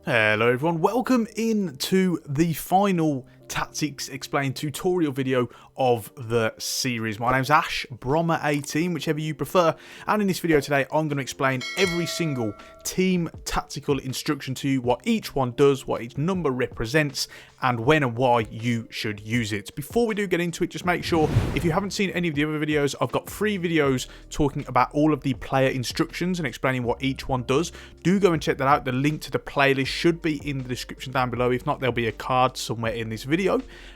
Hello everyone, welcome into the final Tactics Explained tutorial video of the series. My name's Ash, Brommer18, whichever you prefer, and in this video today I'm going to explain every single team tactical instruction to you, what each one does, what each number represents, and when and why you should use it. Before we do get into it, just make sure, if you haven't seen any of the other videos, I've got 3 videos talking about all of the player instructions and explaining what each one does. Do go and check that out. The link to the playlist should be in the description down below. If not, there'll be a card somewhere in this video.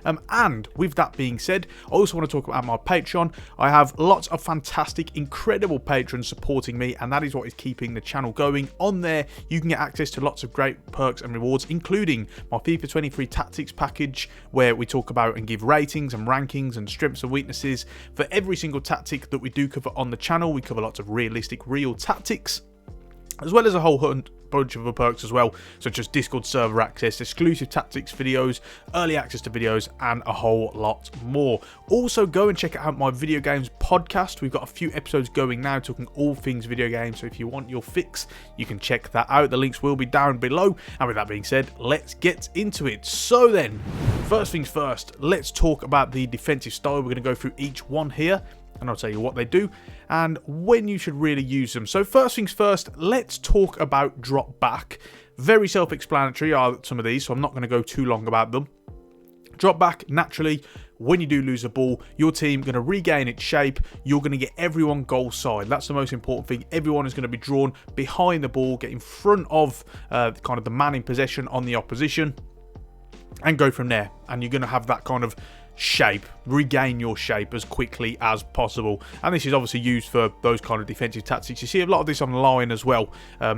And with that being said, I also want to talk about my Patreon. I have lots of fantastic, incredible patrons supporting me, and that is what is keeping the channel going. On there, you can get access to lots of great perks and rewards, including my FIFA 23 Tactics package, where we talk about and give ratings and rankings and strengths and weaknesses for every single tactic that we do cover on the channel. We cover lots of realistic, real tactics, as well as a whole bunch of other perks as well, such as Discord server access, exclusive tactics videos, early access to videos, and a whole lot more. Also, go and check out my video games podcast. We've got a few episodes going now talking all things video games, so if you want your fix, you can check that out. The links will be down below. And with that being said, let's get into it. So then, first things first, let's talk about the defensive style. We're going to go through each one here, and I'll tell you what they do and when you should really use them. So first things first, let's talk about drop back. Very self-explanatory are some of these, so I'm not going to go too long about them. Drop back, naturally, when you do lose a ball, your team going to regain its shape. You're going to get everyone goal side. That's the most important thing. Everyone is going to be drawn behind the ball, get in front of kind of the man in possession on the opposition, and go from there. And you're going to have that kind of shape, regain your shape as quickly as possible. And this is obviously used for those kind of defensive tactics. You see a lot of this online as well,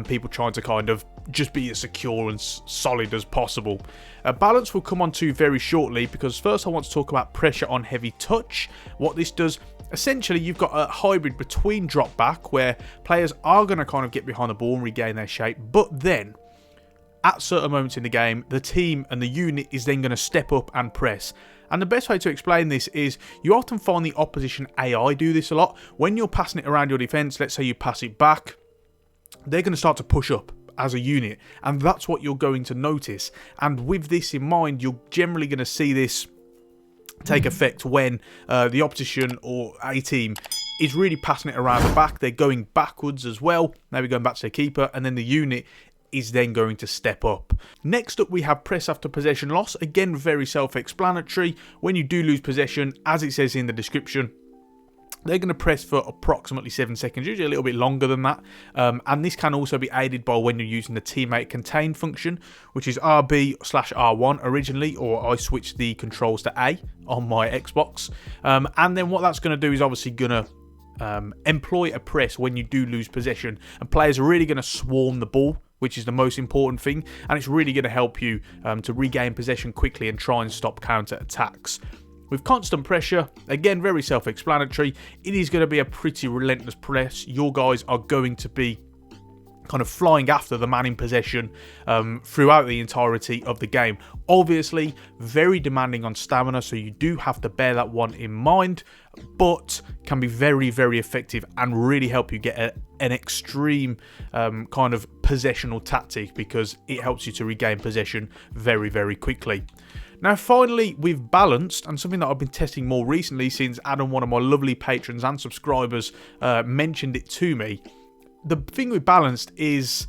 people trying to kind of just be as secure and solid as possible. Balance will come on to very shortly, because first I want to talk about pressure on heavy touch. What this does, essentially you've got a hybrid between drop back, where players are going to kind of get behind the ball and regain their shape, but then at certain moments in the game, the team and the unit is then going to step up and press. And the best way to explain this is, you often find the opposition AI do this a lot. When you're passing it around your defense, let's say you pass it back, they're going to start to push up as a unit, and that's what you're going to notice. And with this in mind, you're generally going to see this take effect when the opposition or a team is really passing it around the back. They're going backwards as well, maybe going back to their keeper, and then the unit is then going to step up. Next up, we have press after possession loss. Again, very self-explanatory. When you do lose possession, as it says in the description, they're going to press for approximately 7 seconds, usually a little bit longer than that. And this can also be aided by when you're using the teammate contain function, which is RB/R1 originally, or I switched the controls to A on my Xbox. And then what that's going to do is obviously going to employ a press when you do lose possession, and players are really going to swarm the ball, which is the most important thing, and it's really going to help you to regain possession quickly and try and stop counter attacks. With constant pressure, again, very self-explanatory, it is going to be a pretty relentless press. Your guys are going to be kind of flying after the man in possession throughout the entirety of the game. Obviously, very demanding on stamina, so you do have to bear that one in mind, but can be very, very effective and really help you get an extreme kind of possessional tactic, because it helps you to regain possession very, very quickly. Now, finally, we've balanced, and something that I've been testing more recently since Adam, one of my lovely patrons and subscribers, mentioned it to me. The thing with balanced is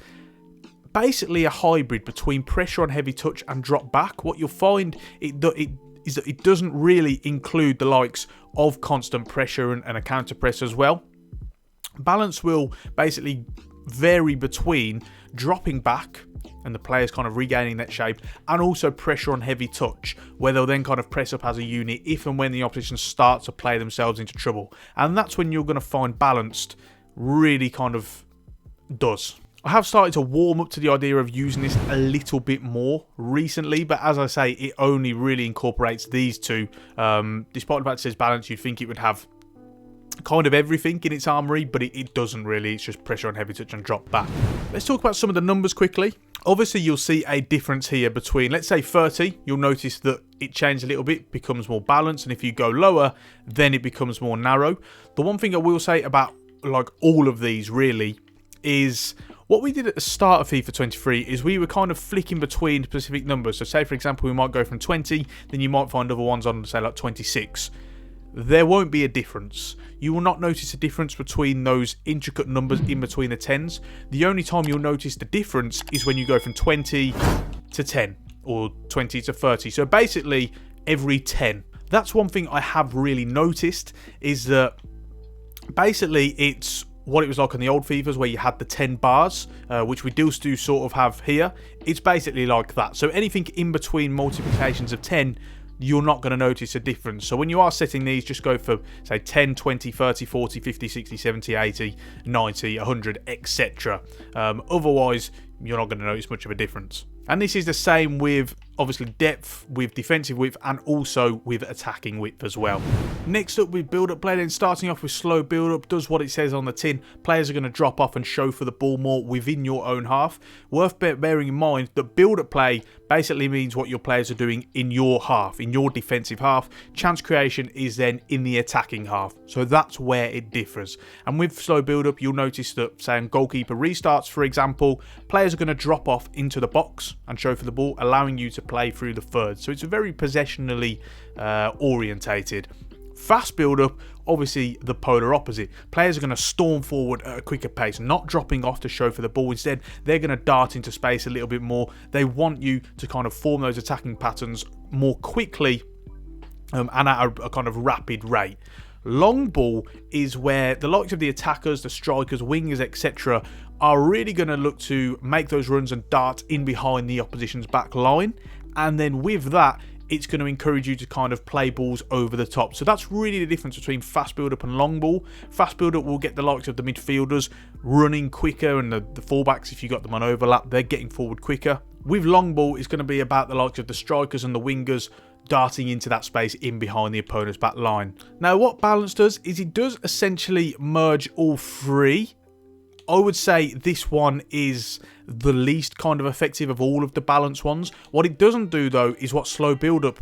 basically a hybrid between pressure on heavy touch and drop back. What you'll find is that it doesn't really include the likes of constant pressure and a counter press as well. Balance will basically vary between dropping back and the players kind of regaining that shape, and also pressure on heavy touch, where they'll then kind of press up as a unit if and when the opposition starts to play themselves into trouble. And that's when you're going to find balanced really kind of does. I have started to warm up to the idea of using this a little bit more recently, but as I say, it only really incorporates these two. Despite the fact it says balance, you'd think it would have kind of everything in its armory, but it doesn't really. It's just pressure on heavy touch and drop back. Let's talk about some of the numbers quickly. Obviously, you'll see a difference here between, let's say 30, you'll notice that it changed a little bit, becomes more balanced, and if you go lower, then it becomes more narrow. The one thing I will say about like all of these really is What we did at the start of FIFA 23 is we were kind of flicking between specific numbers. So say, for example, we might go from 20, then you might find other ones on, say, like 26. There won't be a difference. You will not notice a difference between those intricate numbers in between the 10s. The only time you'll notice the difference is when you go from 20 to 10 or 20 to 30. So basically every 10. That's one thing I have really noticed, is that basically it's what it was like on the old FIFAs where you had the 10 bars, which we do sort of have here. It's basically like that. So anything in between multiplications of 10, you're not going to notice a difference. So when you are setting these, just go for, say, 10, 20, 30, 40, 50, 60, 70, 80, 90, 100, etc. Otherwise, you're not going to notice much of a difference. And this is the same with, obviously, depth, with defensive width, and also with attacking width as well. Next up, with build-up play, then starting off with slow build-up, does what it says on the tin. Players are going to drop off and show for the ball more within your own half. Worth bearing in mind that build-up play basically means what your players are doing in your half, in your defensive half. Chance creation is then in the attacking half. So that's where it differs. And with slow build-up, you'll notice that, say, on goalkeeper restarts, for example, players are going to drop off into the box and show for the ball, allowing you to play through the third. So it's very possessionally orientated. Fast build-up, obviously the polar opposite. Players are going to storm forward at a quicker pace, not dropping off to show for the ball. Instead, they're going to dart into space a little bit more. They want you to kind of form those attacking patterns more quickly and at a kind of rapid rate. Long ball is where the likes of the attackers, the strikers, wingers, etc. are really going to look to make those runs and dart in behind the opposition's back line. And then with that, it's going to encourage you to kind of play balls over the top. So that's really the difference between fast build-up and long ball. Fast build-up will get the likes of the midfielders running quicker, and the fullbacks, if you got them on overlap, they're getting forward quicker. With long ball, it's going to be about the likes of the strikers and the wingers darting into that space in behind the opponent's back line. Now, what balance does is it does essentially merge all three. I would say this one is the least kind of effective of all of the balance ones. What it doesn't do, though, is what slow build-up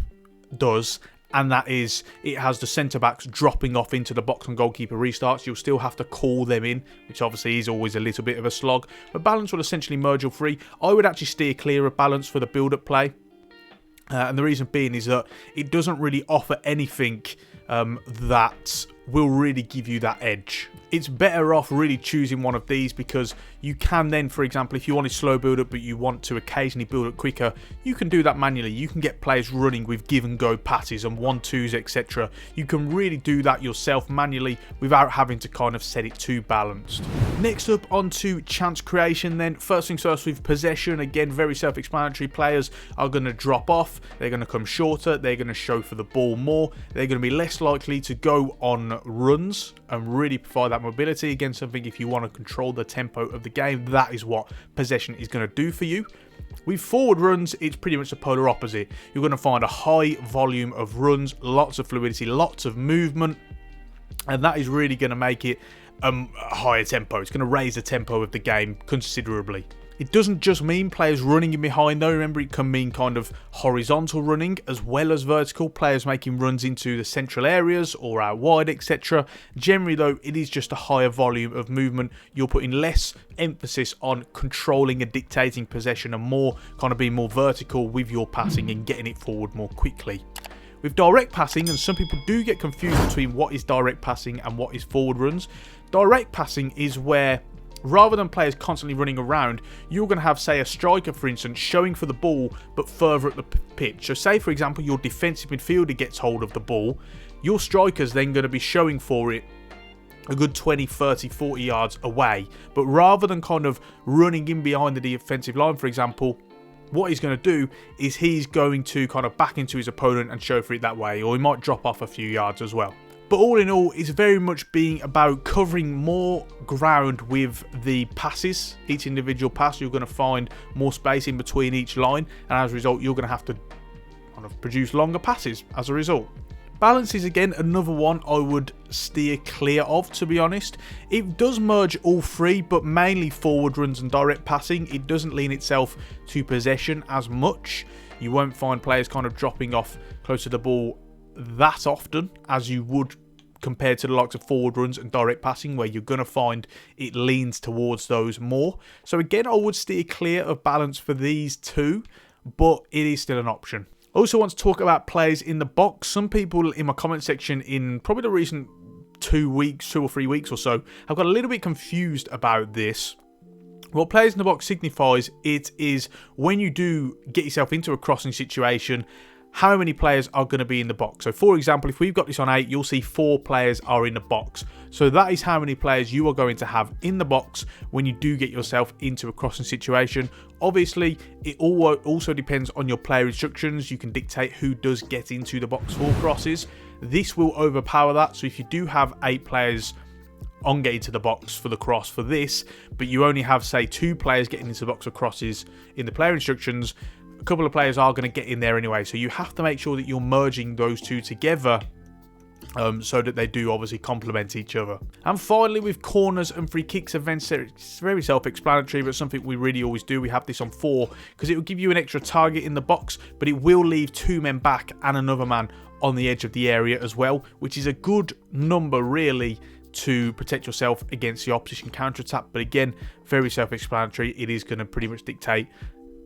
does, and that is it has the centre-backs dropping off into the box on goalkeeper restarts. You'll still have to call them in, which obviously is always a little bit of a slog. But balance will essentially merge all three. I would actually steer clear of balance for the build-up play. And the reason being is that it doesn't really offer anything that will really give you that edge. It's better off really choosing one of these, because you can then, for example, if you wanted slow build up but you want to occasionally build up quicker, you can do that manually. You can get players running with give and go passes and 1-2s, etc. You can really do that yourself manually without having to kind of set it too balanced. Next up, onto chance creation then. First things first, with possession, again, very self-explanatory. Players are going to drop off, they're going to come shorter, they're going to show for the ball more, they're going to be less likely to go on runs and really provide that mobility. Again, something, if you want to control the tempo of the game, that is what possession is going to do for you. With forward runs, it's pretty much the polar opposite. You're going to find a high volume of runs, lots of fluidity, lots of movement, and that is really going to make it a higher tempo. It's going to raise the tempo of the game considerably. It doesn't just mean players running in behind, though. Remember, it can mean kind of horizontal running as well as vertical. Players making runs into the central areas or out wide, etc. Generally, though, it is just a higher volume of movement. You're putting less emphasis on controlling and dictating possession and more kind of being more vertical with your passing and getting it forward more quickly. With direct passing, and some people do get confused between what is direct passing and what is forward runs. Direct passing is where, rather than players constantly running around, you're going to have, say, a striker, for instance, showing for the ball but further up the pitch. So say, for example, your defensive midfielder gets hold of the ball, your striker's then going to be showing for it a good 20, 30, 40 yards away. But rather than kind of running in behind the defensive line, for example, what he's going to do is he's going to kind of back into his opponent and show for it that way, or he might drop off a few yards as well. But all in all, it's very much being about covering more ground with the passes. Each individual pass, you're going to find more space in between each line, and as a result, you're going to have to kind of produce longer passes as a result. Balance is, again, another one I would steer clear of, to be honest. It does merge all three, but mainly forward runs and direct passing. It doesn't lean itself to possession as much. You won't find players kind of dropping off close to the ball that often as you would compared to the likes of forward runs and direct passing, where you're going to find it leans towards those more. So again, I would steer clear of balance for these two, but it is still an option. I also want to talk about players in the box. Some people in my comment section in probably the recent 2 or 3 weeks or so have got a little bit confused about this. What players in the box signifies, it is when you do get yourself into a crossing situation, how many players are going to be in the box. So for example, if we've got this on 8, you'll see 4 players are in the box. So that is how many players you are going to have in the box when you do get yourself into a crossing situation. Obviously, it also depends on your player instructions. You can dictate who does get into the box for crosses. This will overpower that. So if you do have 8 players on getting to the box for the cross for this, but you only have, say, 2 players getting into the box for crosses in the player instructions, a couple of players are going to get in there anyway. So you have to make sure that you're merging those two together so that they do obviously complement each other. And finally, with corners and free kicks events, it's very self-explanatory, but something we really always do. We have this on 4 because it will give you an extra target in the box, but it will leave 2 men back and another man on the edge of the area as well, which is a good number really to protect yourself against the opposition counter-attack. But again, very self-explanatory. It is going to pretty much dictate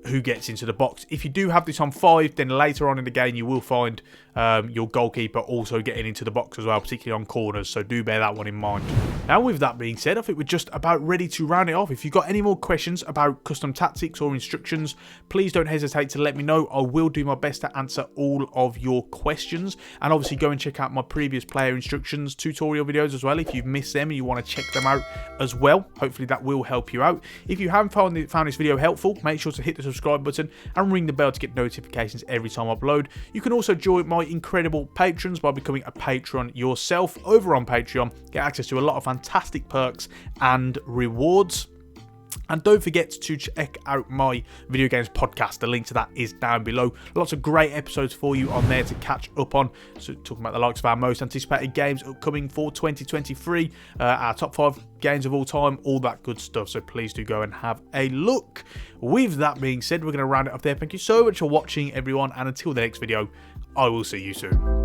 who gets into the box. If you do have this on 5, then later on in the game you will find your goalkeeper also getting into the box as well, particularly on corners, so do bear that one in mind. Now with that being said, I think we're just about ready to round it off. If you've got any more questions about custom tactics or instructions, please don't hesitate to let me know. I will do my best to answer all of your questions, and obviously go and check out my previous player instructions tutorial videos as well if you've missed them and you want to check them out as well. Hopefully that will help you out. If you haven't found this video helpful, make sure to hit the subscribe button and ring the bell to get notifications every time I upload. You can also join my incredible patrons by becoming a patron yourself. Over on Patreon, get access to a lot of fantastic perks and rewards. And don't forget to check out my video games podcast. The link to that is down below. Lots of great episodes for you on there to catch up on. So talking about the likes of our most anticipated games upcoming for 2023, our top 5 games of all time, all that good stuff. So please do go and have a look. With that being said, we're going to round it up there. Thank you so much for watching, everyone. And until the next video, I will see you soon.